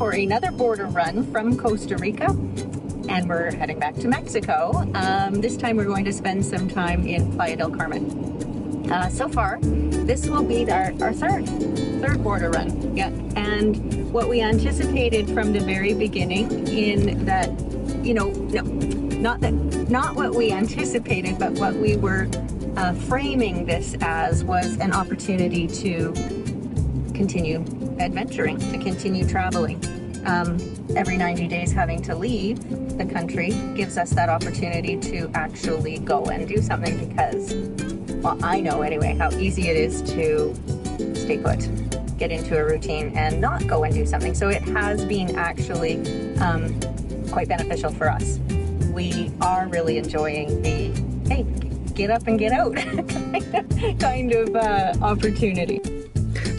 for another border run from Costa Rica, and we're heading back to Mexico. This time we're going to spend some time in Playa del Carmen. So far, this will be our third border run. Yeah, and what we anticipated from the very beginning, in that, you know, not what we anticipated, but what we were framing this as, was an opportunity to continue adventuring, to continue traveling. Every 90 days having to leave the country gives us that opportunity to actually go and do something, because, well, I know anyway how easy it is to stay put, get into a routine and not go and do something. So it has been actually quite beneficial for us. We are really enjoying the, hey, get up and get out kind of opportunity.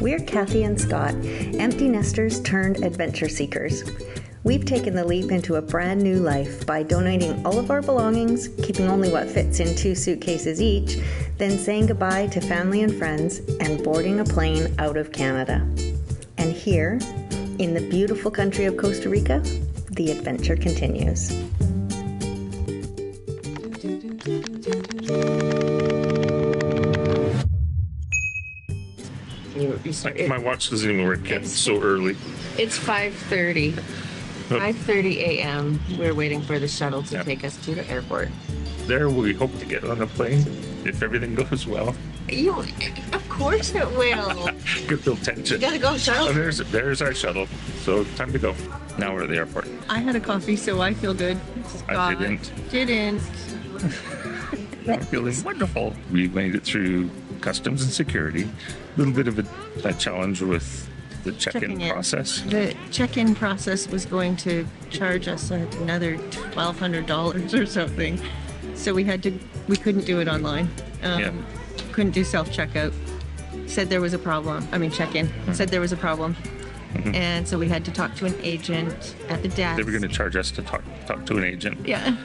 We're Kathy and Scott, empty nesters turned adventure seekers. We've taken the leap into a brand new life by donating all of our belongings, keeping only what fits in 2 suitcases each, then saying goodbye to family and friends and boarding a plane out of Canada. And here, in the beautiful country of Costa Rica, the adventure continues. My watch doesn't even work yet. It's so early. It's 5:30. 5:30 a.m. We're waiting for the shuttle to take us to the airport. There we hope to get on a plane if everything goes well. Of course it will. Could feel tension. You gotta go, shuttle. Oh, there's our shuttle. So time to go. Now we're at the airport. I had a coffee, so I feel good. I didn't. I'm feeling wonderful. We made it through customs and security. A little bit of a challenge with the check-in process. The check-in process was going to charge us another $1,200 or something. So we couldn't do it online. Couldn't do self-checkout. Said there was a problem. Check-in. Said there was a problem. Mm-hmm. And so we had to talk to an agent at the desk. They were going to charge us to talk to an agent. Yeah.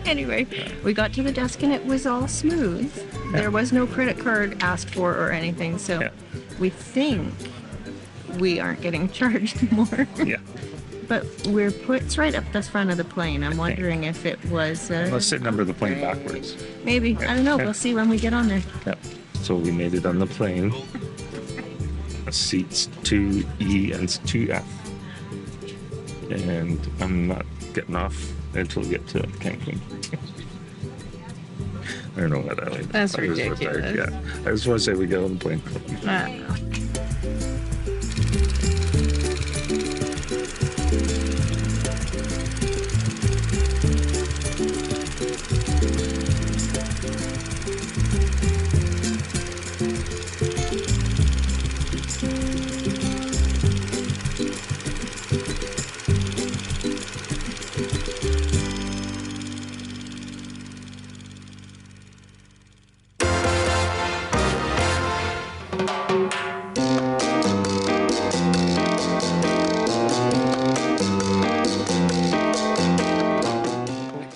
Anyway, we got to the desk and it was all smooth. Yeah. There was no credit card asked for or anything. So we think we aren't getting charged more. Yeah. But it's right up the front of the plane. I'm wondering if it was... Let's say number the plane backwards. Maybe. I don't know. We'll see when we get on there. Yeah. So we made it on the plane. Seats 2E and 2F. And I'm not getting off until we get to Cancun. I don't know what that means. That's ridiculous. Yeah. I just want to say we get on the plane.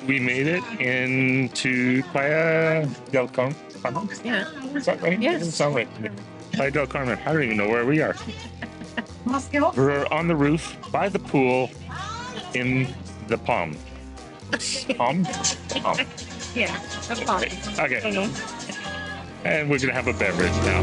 We made it into Playa del Carmen. Yeah. Is that right? Yes. It doesn't sound right. Playa del Carmen. I don't even know where we are. We're on the roof by the pool in the Palm. Palm? Palm. Yeah, the Palm. Okay. And we're going to have a beverage now.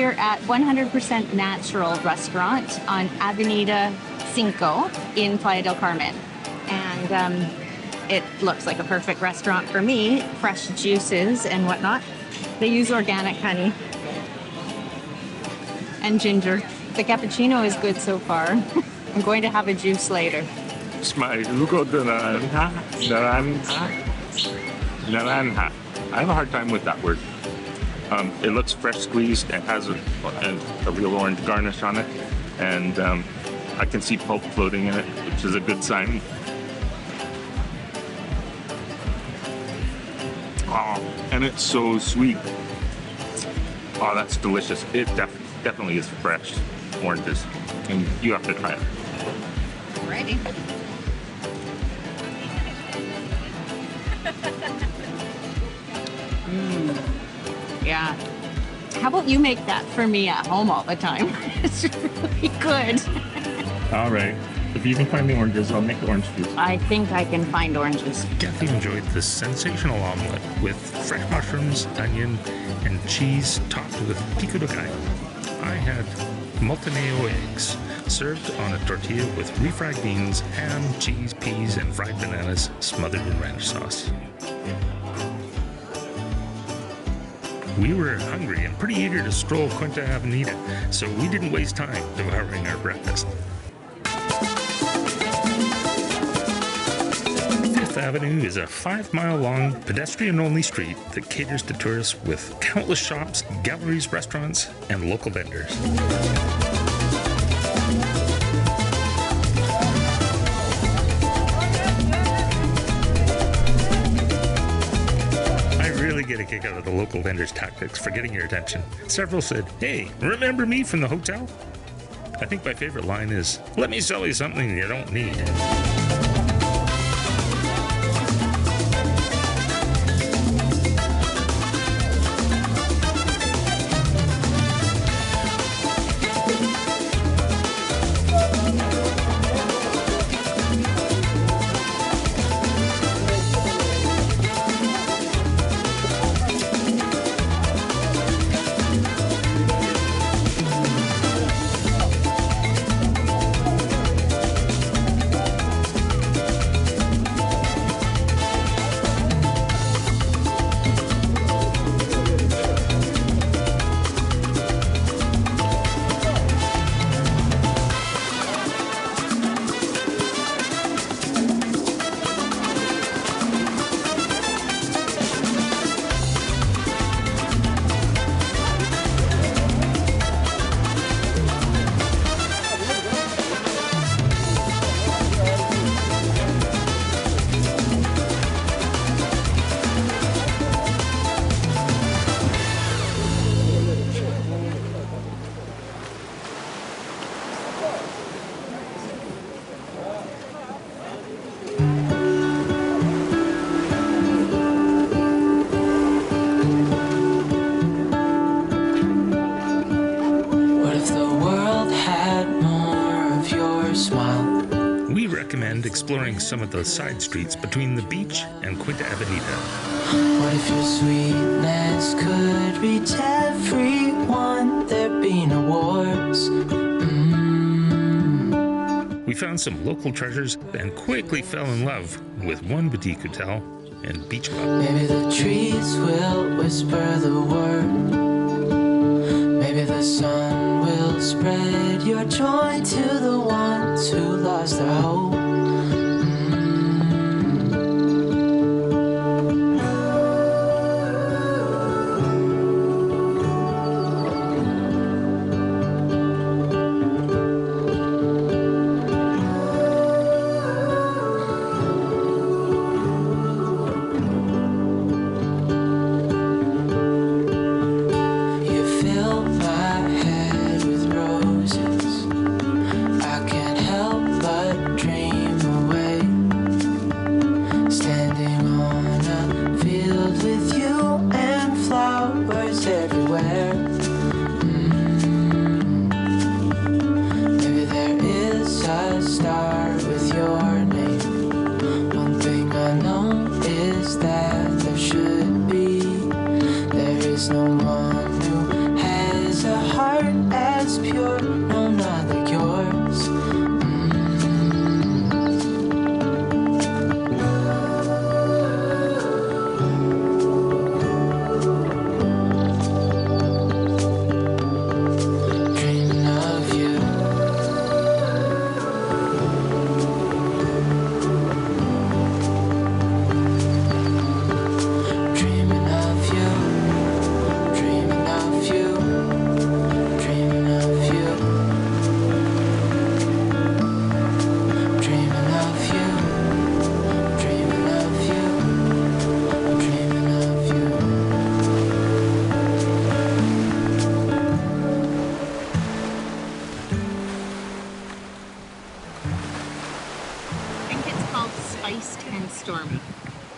we're at 100% Natural Restaurant on Avenida 5 in Playa del Carmen. And it looks like a perfect restaurant for me. Fresh juices and whatnot. They use organic honey and ginger. The cappuccino is good so far. I'm going to have a juice later. It's my jugo de naranja. Naranja. I have a hard time with that word. It looks fresh squeezed and has a real orange garnish on it. And I can see pulp floating in it, which is a good sign. Oh, and it's so sweet. Oh, that's delicious. It definitely is fresh oranges. And you have to try it. Alrighty. Yeah. How about you make that for me at home all the time? It's really good. All right. If you can find the oranges, I'll make the orange juice. I think I can find oranges. Kathy enjoyed the sensational omelet with fresh mushrooms, onion, and cheese topped with pico de gallo. I had Montenegro eggs served on a tortilla with refried beans, ham, cheese, peas, and fried bananas smothered in ranch sauce. We were hungry and pretty eager to stroll Quinta Avenita, so we didn't waste time devouring our breakfast. Fifth Avenue is a 5-mile-long, pedestrian-only street that caters to tourists with countless shops, galleries, restaurants, and local vendors. Get a kick out of the local vendors' tactics for getting your attention. Several said, "Hey, remember me from the hotel?" I think my favorite line is, "Let me sell you something you don't need." Exploring some of the side streets between the beach and Quinta Avenita. What if your sweetness could reach everyone? There'd be no wars. We found some local treasures and quickly fell in love with one boutique hotel and beach club. Maybe the trees will whisper the word. Maybe the sun will spread your joy to the ones who lost their hope. Dream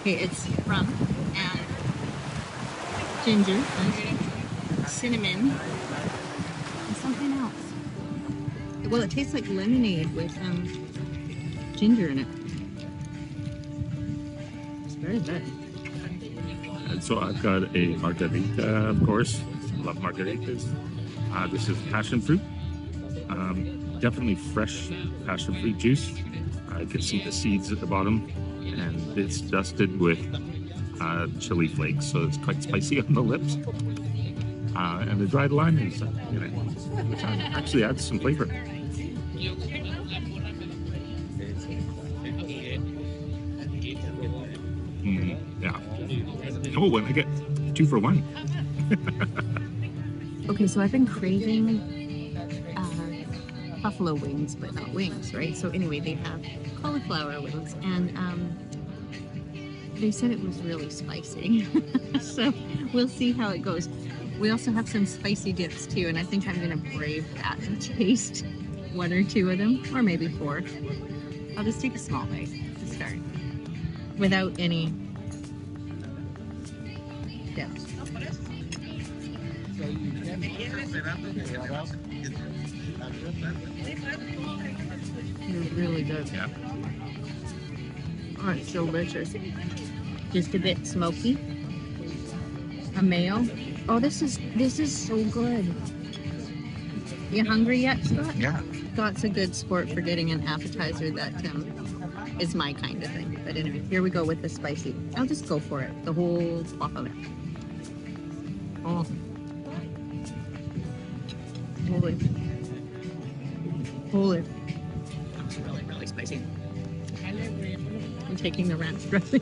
Okay, it's rum and ginger, cinnamon, and something else. Well, it tastes like lemonade with ginger in it. It's very good. And so I've got a margarita, of course. I love margaritas. This is passion fruit. Definitely fresh passion fruit juice. I can see the seeds at the bottom, and it's dusted with chili flakes, so it's quite spicy on the lips. And the dried lime is in it, which actually adds some flavor. Yeah. Oh, and I get 2 for 1. Okay, so I've been craving buffalo wings, but not wings, right? So anyway, they have cauliflower wings, and they said it was really spicy. So we'll see how it goes. We also have some spicy dips too, and I think I'm gonna brave that and taste 1 or 2 of them, or maybe 4. I'll just take a small bite to start, without any dips. They're really good. Yeah. Oh, it's delicious. Just a bit smoky. A mayo. Oh, this is so good. You hungry yet, Scott? Yeah. Scott's a good sport for getting an appetizer that is my kind of thing. But anyway, here we go with the spicy. I'll just go for it. The whole plop of it. Oh. Holy. Holy. That's really, really spicy. I'm taking the ranch dressing.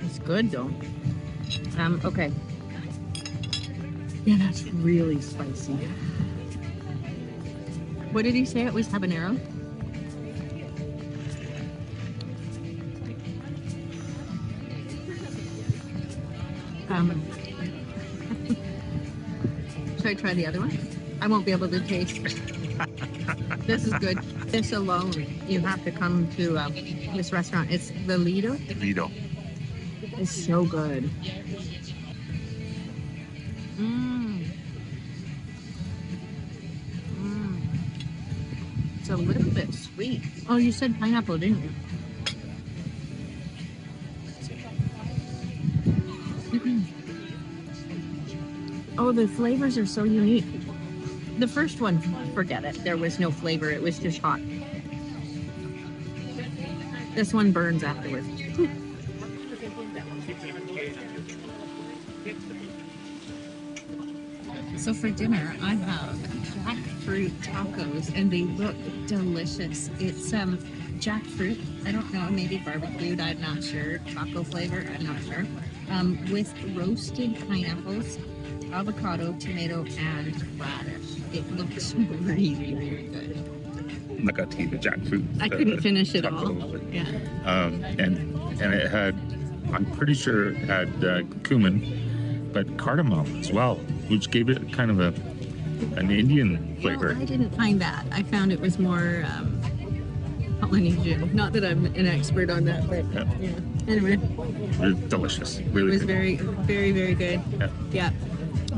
It's good though. Okay. Yeah, that's really spicy. What did he say? It was habanero? Should I try the other one? I won't be able to taste. This is good. This alone, you have to come to this restaurant. It's the Lido. Lido. It's so good. It's a little bit sweet. Oh, you said pineapple, didn't you? Oh, the flavors are so unique. The first one, forget it. There was no flavor. It was just hot. This one burns afterwards. So for dinner, I have jackfruit tacos, and they look delicious. It's jackfruit. I don't know, maybe barbecued. I'm not sure. Taco flavor. I'm not sure. With roasted pineapples, avocado, tomato, and radish. It looks really, really good. Like I tea, the jackfruit. I couldn't finish it taco. all. Yeah. And it had, I'm pretty sure it had cumin, but cardamom as well, which gave it kind of an Indian flavor. Well, I didn't find that. I found it was more Polynesian. Not that I'm an expert on that, but yeah. Anyway. It was delicious. Really It was good. very, very, very good. Yeah.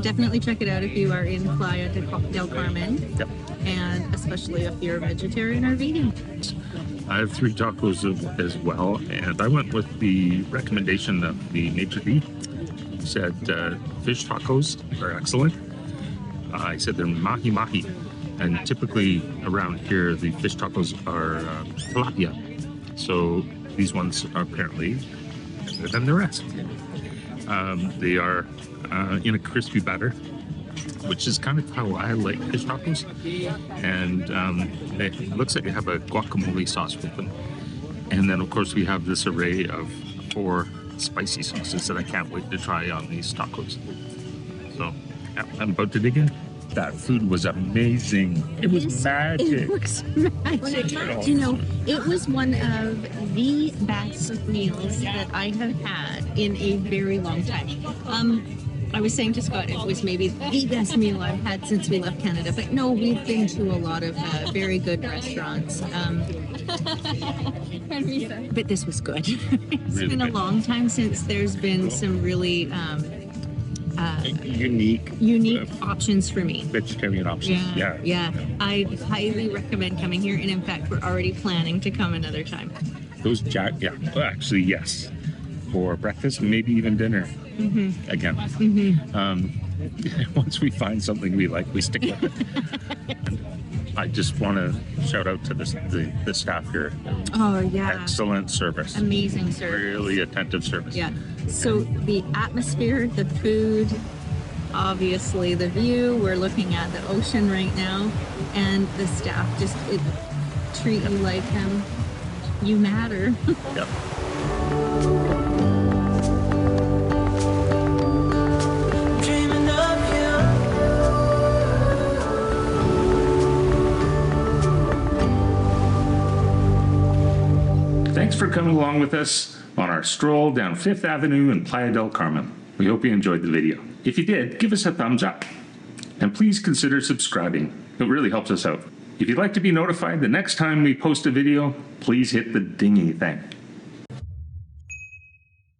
Definitely check it out if you are in Playa del Carmen. Yep. And especially if you're vegetarian or vegan. I have 3 tacos as well, and I went with the recommendation of the Nature D. He said fish tacos are excellent. I said they're mahi-mahi, and typically around here the fish tacos are tilapia. So these ones are apparently better than the rest. They are in a crispy batter, which is kind of how I like fish tacos. And it looks like they have a guacamole sauce with them. And then, of course, we have this array of 4 spicy sauces that I can't wait to try on these tacos. So, yeah, I'm about to dig in. That food was amazing. It was magic. It was magic. You know, it was one of the best meals that I have had in a very long time. I was saying to Scott it was maybe the best meal I've had since we left Canada, but no, we've been to a lot of very good restaurants. But this was good. It's Really been a good. long time since there's been some really Unique options for me. vegetarian options. Yeah. I highly recommend coming here, and in fact, we're already planning to come another time. Those well, actually, yes. For breakfast, maybe even dinner. Again. Once we find something we like, we stick with it. I just want to shout out to the staff here. Oh yeah. Excellent service. Amazing service. Really attentive service. Yeah. So the atmosphere, the food, obviously the view. We're looking at the ocean right now, and the staff just treat you like you matter. Yep. Dreaming of you. Thanks for coming along with us on our stroll down 5th Avenue in Playa del Carmen. We hope you enjoyed the video. If you did, give us a thumbs up. And please consider subscribing. It really helps us out. If you'd like to be notified the next time we post a video, please hit the dingy thing.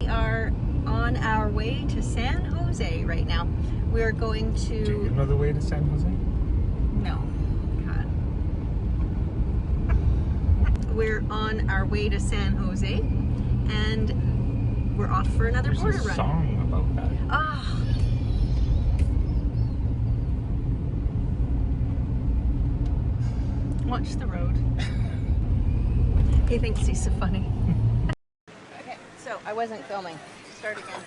We are on our way to San Jose right now. We're going to... Do you know the way to San Jose? No. God. We're on our way to San Jose, and we're off for another border There's a run. song about that. Ah. Watch the road. He thinks he's so funny. Okay, so I wasn't filming. Start again.